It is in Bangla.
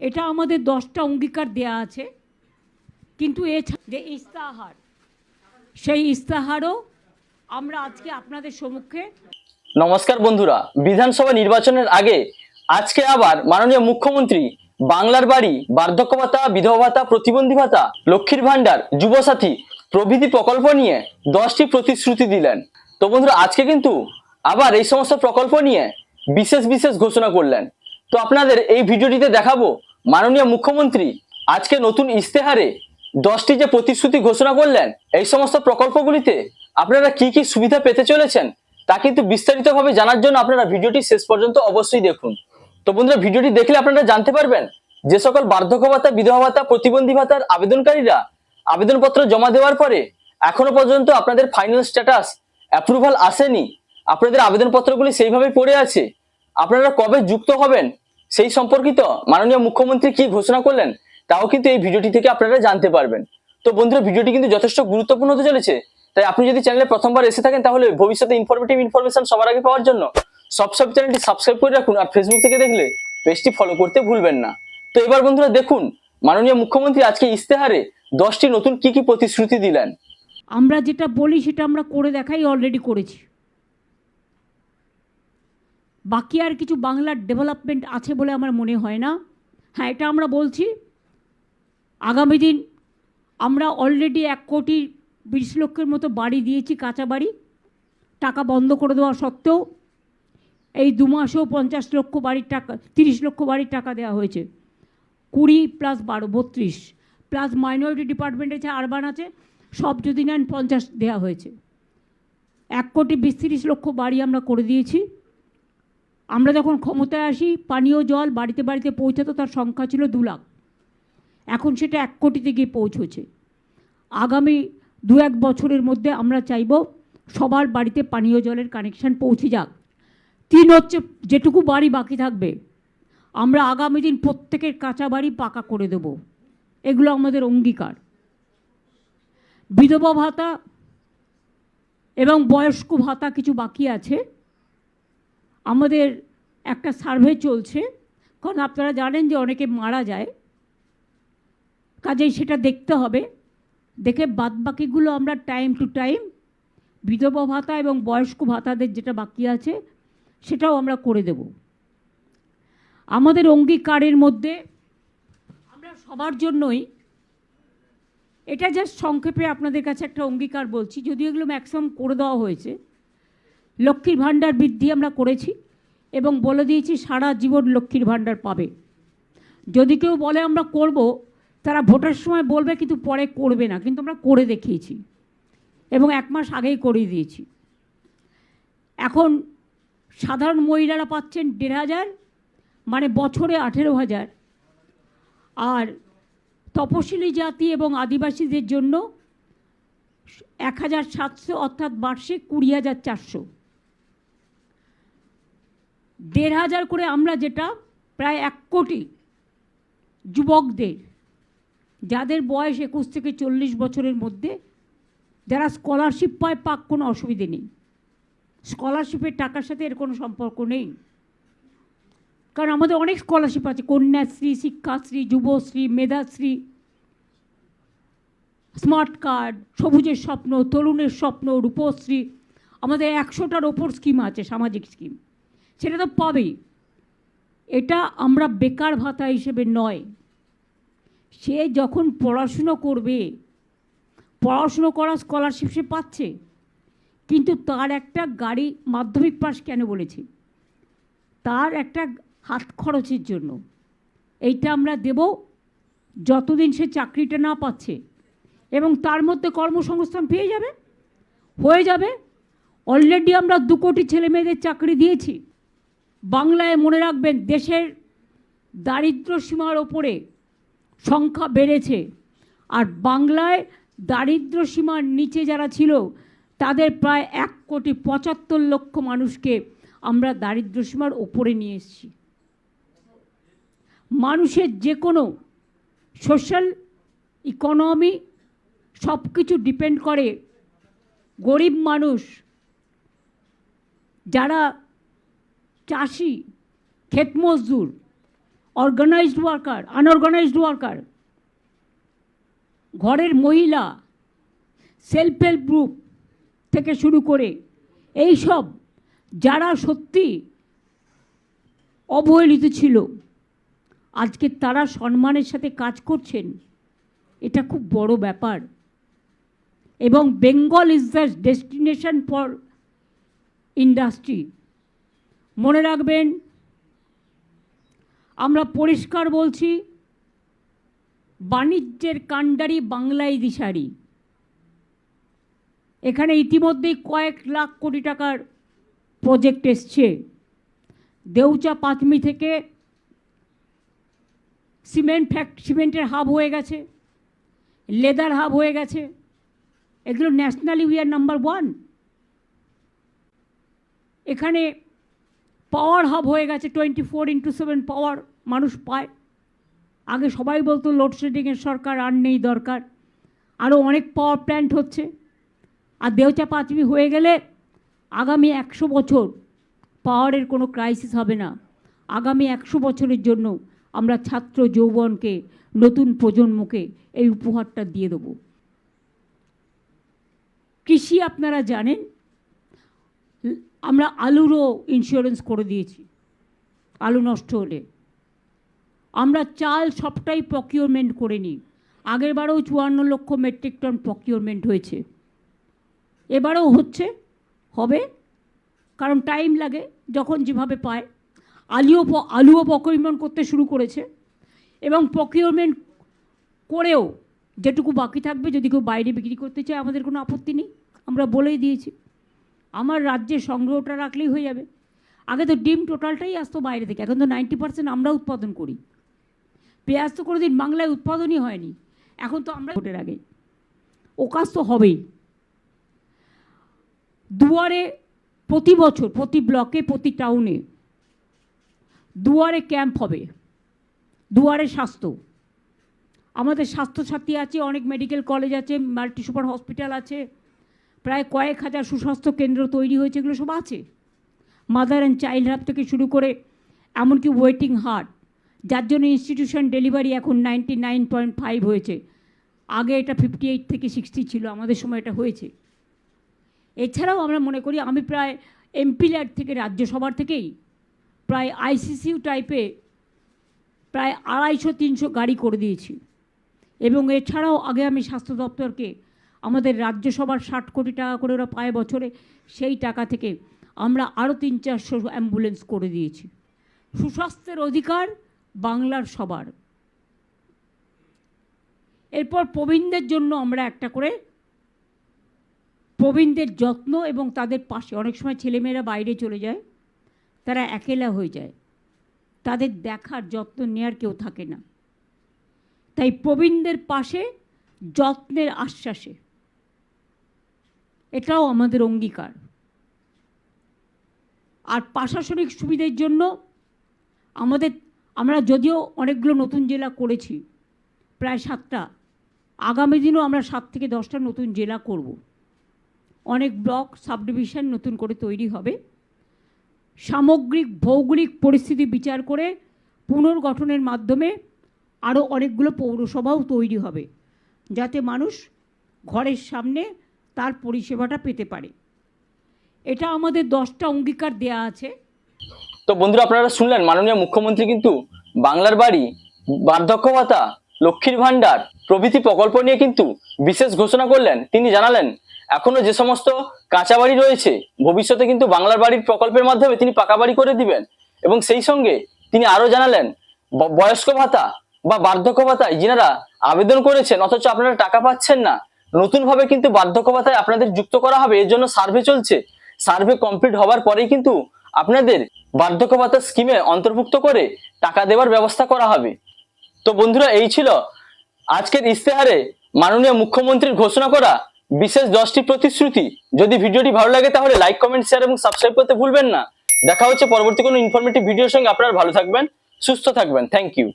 এটা আমাদের 10টা অঙ্গীকার দেয়া আছে, কিন্তু যে ইস্তাহার, সেই ইস্তাহারও আমরা আজকে আপনাদের সম্মুখে। নমস্কার বন্ধুরা, বিধানসভা নির্বাচনের আগে আজকে আবার মাননীয় মুখ্যমন্ত্রী বাংলার বাড়ি, বার্ধক্য ভাতা, বিধবা ভাতা, প্রতিবন্ধী ভাতা, লক্ষ্মীর ভান্ডার, যুবসাথী প্রভৃতি প্রকল্প নিয়ে 10টি প্রতিশ্রুতি দিলেন। তো বন্ধুরা, আজকে কিন্তু আবার এই সমস্ত প্রকল্প নিয়ে বিশেষ বিশেষ ঘোষণা করলেন। তো আপনাদের এই ভিডিওটিতে দেখাবো মাননীয় মুখ্যমন্ত্রী আজকে নতুন ইস্তেহারে 10টি যে প্রতিশ্রুতি ঘোষণা করলেন, এই সমস্ত প্রকল্পগুলিতে আপনারা কি কি সুবিধা পেতে চলেছেন তা কিন্তু বিস্তারিতভাবে জানার জন্য আপনারা ভিডিওটি শেষ পর্যন্ত অবশ্যই দেখুন। তো বন্ধুরা, ভিডিওটি দেখলে আপনারা জানতে পারবেন যে সকল বার্ধক্য ভাতা, বিধবা ভাতা, প্রতিবন্ধী ভাতার আবেদনকারীরা আবেদনপত্র জমা দেওয়ার পরে এখনো পর্যন্ত আপনাদের ফাইনাল স্ট্যাটাস অ্যাপ্রুভাল আসেনি, আপনাদের আবেদনপত্রগুলি সেইভাবে পড়ে আছে, আপনারা কবে যুক্ত হবেন সেই সম্পর্কিত মাননীয় মুখ্যমন্ত্রী কি ঘোষণা করলেন তাও কিন্তু এই ভিডিওটি থেকে আপনারা জানতে পারবেন। তো বন্ধুরা, ভিডিওটি কিন্তু যথেষ্ট গুরুত্বপূর্ণ হতে চলেছে, তাই আপনি যদি চ্যানেলে প্রথমবার এসে থাকেন তাহলে ভবিষ্যতে ইনফরমেশন সবার আগে পাওয়ার জন্য সব চ্যানেলটি সাবস্ক্রাইব করে রাখুন, আর ফেসবুক থেকে দেখলে পেজটি ফলো করতে ভুলবেন না। তো এবার বন্ধুরা দেখুন মাননীয় মুখ্যমন্ত্রী আজকে ইস্তেহারে 10টি নতুন কি কি প্রতিশ্রুতি দিলেন। আমরা যেটা বলি সেটা আমরা করে দেখাই, অলরেডি করেছি। বাকি আর কিছু বাংলার ডেভেলপমেন্ট আছে বলে আমার মনে হয় না। হ্যাঁ, এটা আমরা বলছি, আগামী দিন আমরা অলরেডি 1,20,00,000 মতো বাড়ি দিয়েছি, কাঁচা বাড়ি। টাকা বন্ধ করে দেওয়া সত্ত্বেও এই 2 মাসেও 50 লক্ষ বাড়ির টাকা, 30 লক্ষ বাড়ির টাকা দেওয়া হয়েছে। 20 + 12 32 প্লাস মাইনরিটি ডিপার্টমেন্ট আছে, আরবান আছে, সব যদি নেন 50 দেওয়া হয়েছে। 1,20,30,00,000 বাড়ি আমরা করে দিয়েছি। আমরা যখন ক্ষমতায় আসি পানীয় জল বাড়িতে বাড়িতে পৌঁছাতো, তার সংখ্যা ছিল 2 লাখ, এখন সেটা 1 কোটিতে গিয়ে পৌঁছেছে। আগামী 2-1 বছরের মধ্যে আমরা চাইব সবার বাড়িতে পানীয় জলের কানেকশান পৌঁছে যাক। 3 হচ্ছে যেটুকু বাড়ি বাকি থাকবে আমরা আগামী দিন প্রত্যেকের কাঁচা বাড়ি পাকা করে দেব, এগুলো আমাদের অঙ্গীকার। বিধবা ভাতা এবং বয়স্ক ভাতা কিছু বাকি আছে, আমাদের একটা সার্ভে চলছে, কারণ আপনারা জানেন যে অনেকে মারা যায়, কাজেই সেটা দেখতে হবে। দেখে বাদবাকিগুলো আমরা টাইম টু টাইম বিধবা ভাতা এবং বয়স্ক ভাতাদের যেটা বাকি আছে সেটাও আমরা করে দেব। আমাদের অঙ্গীকারের মধ্যে আমরা সবার জন্যই, এটা জাস্ট সংক্ষেপে আপনাদের কাছে একটা অঙ্গীকার বলছি, যদিও এগুলো ম্যাক্সিমাম করে দেওয়া হয়েছে। লক্ষ্মীর ভাণ্ডার বৃদ্ধি আমরা করেছি এবং বলে দিয়েছি সারা জীবন লক্ষ্মীর ভাণ্ডার পাবে। যদি কেউ বলে আমরা করব, তারা ভোটের সময় বলবে কিন্তু পরে করবে না, কিন্তু আমরা করে দেখিয়েছি এবং 1 মাস আগেই করিয়ে দিয়েছি। এখন সাধারণ মহিলারা পাচ্ছেন 1,500, মানে বছরে 18,000, আর তপশিলি জাতি এবং আদিবাসীদের জন্য 1,700, অর্থাৎ বার্ষিক 20,400। 1,500 করে আমরা, যেটা প্রায় 1 কোটি যুবকদের যাদের বয়স 21 থেকে 40 বছরের মধ্যে, যারা স্কলারশিপ পায়, পাক, কোনো অসুবিধে নেই। স্কলারশিপের টাকার সাথে এর কোনো সম্পর্ক নেই, কারণ আমাদের অনেক স্কলারশিপ আছে, কন্যাশ্রী, শিক্ষাশ্রী, যুবশ্রী, মেধাশ্রী, স্মার্ট কার্ড, সবুজের স্বপ্ন, তরুণের স্বপ্ন, রূপশ্রী, আমাদের 100টার ওপর স্কিম আছে, সামাজিক স্কিম, সেটা তো পাবেই। এটা আমরা বেকার ভাতা হিসেবে নয়, সে যখন পড়াশুনো করবে, পড়াশুনো করা স্কলারশিপ সে পাচ্ছে, কিন্তু তার একটা গাড়ি, মাধ্যমিক পাস কেন বলেছি, তার একটা হাত খরচের জন্য এইটা আমরা দেব যতদিন সে চাকরিটা না পাচ্ছে, এবং তার মধ্যে কর্মসংস্থান পেয়ে যাবে, হয়ে যাবে। অলরেডি আমরা 2 কোটি ছেলে মেয়েদের চাকরি দিয়েছি। বাংলায় মনে রাখবেন, দেশের দারিদ্র সীমার ওপরে সংখ্যা বেড়েছে, আর বাংলায় দারিদ্র সীমার নিচে যারা ছিল তাদের প্রায় 1,75,00,000 মানুষকে আমরা দারিদ্র সীমার ওপরে নিয়ে এসেছি। মানুষের যে কোনো সোশ্যাল, ইকোনমি সব কিছু ডিপেন্ড করে গরিব মানুষ, যারা চাষি, ক্ষেত মজদুর, অর্গানাইজড ওয়ার্কার, আনঅর্গানাইজড ওয়ার্কার, ঘরের মহিলা, সেলফ হেল্প গ্রুপ থেকে শুরু করে এই সব যারা সত্যি অবহেলিত ছিল, আজকে তারা সম্মানের সাথে কাজ করছেন, এটা খুব বড় ব্যাপার। এবং Bengal is the destination for industry. মনে রাখবেন, আমরা পরিষ্কার বলছি, বাণিজ্যের কাণ্ডারি বাংলায় দিশারি। এখানে ইতিমধ্যেই কয়েক লাখ কোটি টাকার প্রজেক্ট এসছে। দেউচা পাঁচমি থেকে সিমেন্টের হাব হয়ে গেছে, লেদার হাব হয়ে গেছে। এগুলো ন্যাশনালি উই আর নাম্বার 1। এখানে পাওয়ার হাব হয়ে গেছে, 24x7 পাওয়ার মানুষ পায়। আগে সবাই বলতো লোডশেডিংয়ের সরকার আর নেই দরকার, আরও অনেক পাওয়ার প্ল্যান্ট হচ্ছে। আর দেউচা পাঁচমি হয়ে গেলে আগামী 100 বছর পাওয়ারের কোনো ক্রাইসিস হবে না। আগামী 100 বছরের জন্য আমরা ছাত্র যৌবনকে, নতুন প্রজন্মকে এই উপহারটা দিয়ে দেব। কৃষি আপনারা জানেন, আমরা আলুরও ইন্স্যুরেন্স করে দিয়েছি। আলু নষ্ট হলে আমরা চাল সবটাই প্রকিউরমেন্ট করে নিই। আগের বারেও 54 লক্ষ মেট্রিক টন প্রকিউরমেন্ট হয়েছে, এবারেও হচ্ছে, হবে, কারণ টাইম লাগে, যখন যেভাবে পায়। আলুও প্রকিউরমেন্ট করতে শুরু করেছে, এবং প্রকিউরমেন্ট করেও যেটুকু বাকি থাকবে, যদি কেউ বাইরে বিক্রি করতে চায় আমাদের কোনো আপত্তি নেই, আমরা বলেই দিয়েছি। আমার রাজ্যে সংগ্রহটা রাখলেই হয়ে যাবে। আগে তো ডিম টোটালটাই আসতো বাইরে থেকে, এখন তো 90% আমরা উৎপাদন করি। পেঁয়াজ তো কোনোদিন বাংলায় উৎপাদনই হয়নি, এখন তো আমরা ভোটের আগে, ও কাজ তো হবেই। দুয়ারে প্রতি বছর, প্রতি ব্লকে, প্রতি টাউনে দুয়ারে ক্যাম্প হবে। দুয়ারে স্বাস্থ্য, আমাদের স্বাস্থ্যসাথী আছে, অনেক মেডিকেল কলেজ আছে, মাল্টি সুপার হসপিটাল আছে, প্রায় কয়েক হাজার সুস্বাস্থ্য কেন্দ্র তৈরি হয়েছে, এগুলো সব আছে। মাদার অ্যান্ড চাইল্ড হাব থেকে শুরু করে এমনকি ওয়েটিং হার্ট, যার জন্য ইনস্টিটিউশন ডেলিভারি এখন 99.5 হয়েছে। আগে এটা 58 থেকে 60 ছিল, আমাদের সময় এটা হয়েছে। এছাড়াও আমরা মনে করি, আমি প্রায় এমপি ল্যাড থেকে, রাজ্যসভার থেকেই প্রায় আইসিসিউ টাইপে প্রায় 250-300 গাড়ি করে দিয়েছি। এবং এছাড়াও আগে আমি স্বাস্থ্য দপ্তরকে, আমাদের রাজ্যসভার 60 কোটি টাকা করে ওরা পায় বছরে, সেই টাকা থেকে আমরা আরও 300-400 অ্যাম্বুলেন্স করে দিয়েছি। সুস্বাস্থ্যের অধিকার বাংলার সবার। এরপর প্রবীণদের জন্য আমরা একটা করে প্রবীণদের যত্ন এবং তাদের পাশে, অনেক সময় ছেলেমেয়েরা বাইরে চলে যায়, তারা একেলা হয়ে যায়, তাদের দেখার যত্ন নেওয়ার কেউ থাকে না, তাই প্রবীণদের পাশে যত্নের আশ্বাসে, এটাও আমাদের অঙ্গীকার। আর প্রশাসনিক সুবিধার জন্য আমরা যদিও অনেকগুলো নতুন জেলা করেছি, প্রায় 7টা, আগামী দিনও আমরা 7 থেকে 10টা নতুন জেলা করব। অনেক ব্লক সাব ডিভিশন নতুন করে তৈরি হবে। সামগ্রিক ভৌগোলিক পরিস্থিতি বিচার করে পুনর্গঠনের মাধ্যমে আরও অনেকগুলো পৌরসভাও তৈরি হবে, যাতে মানুষ ঘরের সামনে তার পরিষেবাটা পেতে পারে। এটা আমাদের 10টা অঙ্গীকার দেয়া আছে। তো বন্ধুরা, আপনারা শুনলেন মাননীয় মুখ্যমন্ত্রী কিন্তু বাংলার বাড়ি, বার্ধক্য ভাতা, লক্ষ্মীর ভান্ডার প্রভৃতি প্রকল্প নিয়ে কিন্তু বিশেষ ঘোষণা করলেন। তিনি জানালেন, এখনো যে সমস্ত কাঁচা বাড়ি রয়েছে, ভবিষ্যতে কিন্তু বাংলার বাড়ির প্রকল্পের মাধ্যমে তিনি পাকা বাড়ি করে দিবেন। এবং সেই সঙ্গে তিনি আরো জানালেন, বয়স্ক ভাতা বা বার্ধক্য ভাতায় যিনারা আবেদন করেছেন অথচ আপনারা টাকা পাচ্ছেন না, নতুনভাবে কিন্তু বার্ধক্য ভাতায় আপনাদের যুক্ত করা হবে। এর জন্য সার্ভে চলছে, সার্ভে কমপ্লিট হওয়ার পরেই কিন্তু আপনাদের বার্ধক্য ভাতা স্কিমে অন্তর্ভুক্ত করে টাকা দেওয়ার ব্যবস্থা করা হবে। তো বন্ধুরা, এই ছিল আজকের ইস্তেহারে মাননীয় মুখ্যমন্ত্রীর ঘোষণা করা বিশেষ 10টি প্রতিশ্রুতি। যদি ভিডিওটি ভালো লাগে তাহলে লাইক, কমেন্ট, শেয়ার এবং সাবস্ক্রাইব করতে ভুলবেন না। দেখা হচ্ছে পরবর্তী কোনো ইনফরমেটিভ ভিডিওর সঙ্গে। আপনারা ভালো থাকবেন, সুস্থ থাকবেন। Thank you.